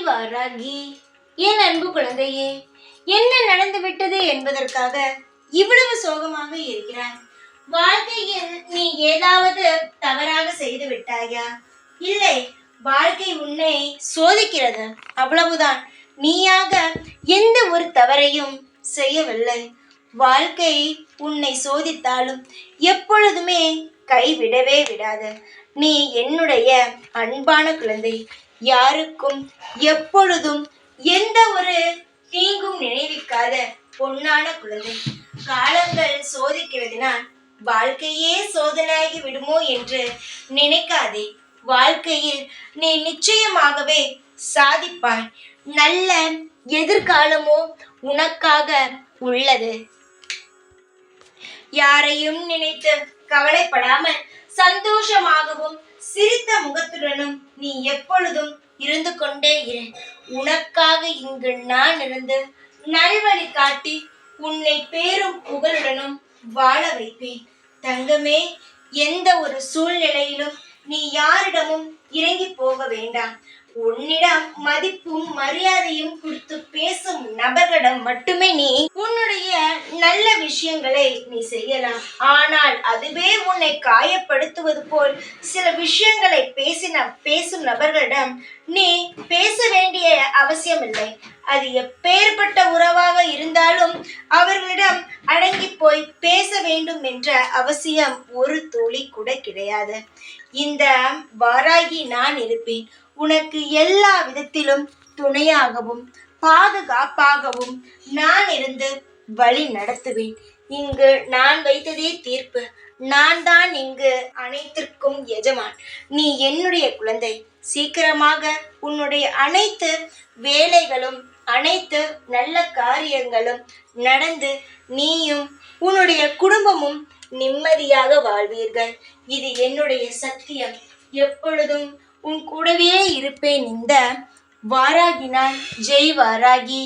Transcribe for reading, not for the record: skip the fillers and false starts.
வாராகி. என் அன்பு குழந்தையே, என்ன நடந்து விட்டது என்பதற்காக இவ்வளவு சோகமாக இருக்கிறாய்? வாழ்க்கையில் நீ ஏதாவது தவறாக செய்து விட்டாயா? இல்லை, வாழ்க்கை உன்னை சோதிக்கிறது, அவ்வளவுதான். நீயாக எந்த ஒரு தவறையும் செய்யவில்லை. வாழ்க்கை உன்னை சோதித்தாலும் எப்பொழுதுமே கைவிடவே விடாது. நீ என்னுடைய அன்பான குழந்தை. யாருக்கும் எப்பொழுதும் எந்த ஒரு தீங்கும் நினைவிக்காத பொன்னான குழந்தை. காலங்கள் சோதிக்கிறதுனால் வாழ்க்கையே சோதனையாகி விடுமோ என்று நினைக்காதே. வாழ்க்கையில் நீ நிச்சயமாகவே சாதிப்பாய். நல்ல எதிர்காலமோ உனக்காக உள்ளது. யாரையும் நினைத்து கவலைப்படாமல் சந்தோஷமாகவும் சிரித்த முகத்துடனும் நீ எப்பொழுதும் இருந்து கொண்டே இரு. உனக்காக இங்கு நான் இருந்து நல்வழி காட்டி உன்னை பேரும் புகழுடனும் வாழ வைப்பேன். தங்கமே, எந்த ஒரு சூழ்நிலையிலும் நீ யாரிடமும் இறங்கி போக வேண்டாம். உன்னிடம் மதிப்பும் மரியாதையும் கொடுத்து பேசும் நபர்களிடம் மட்டுமே நீ உன்னுடைய நல்ல விஷயங்களை நீ செய்யலாம். ஆனால் அதுவே உன்னை காயப்படுத்துவது போல் சில விஷயங்களை பேசும் நபர்களிடம் நீ பேச வேண்டிய அவசியமில்லை. அது எப்பேற்பட்ட உறவாக இருந்தாலும் அவர்களிடம் அடங்கி போய் பேச வேண்டும் என்ற அவசியம் ஒரு துளி கூட கிடையாது. இந்த வாராகி நான் இருப்பேன். உனக்கு எல்லா விதத்திலும் துணையாகவும் பாதுகாப்பாகவும் நான் இருந்து வழி நடத்துவேன். இங்கு நான் வைத்ததே தீர்ப்பு. நான் தான் இங்கு அனைத்திற்கும் எஜமான். நீ என்னுடைய குழந்தை. சீக்கிரமாக உன்னுடைய அனைத்து வேலைகளும் அனைத்து நல்ல காரியங்களும் நடந்து நீயும் உன்னுடைய குடும்பமும் நிம்மதியாக வாழ்வீர்கள். இது என்னுடைய சத்தியம். எப்பொழுதும் உன் கூடவே இருப்பேன். இந்த வாராகி நான். ஜெய் வாராகி.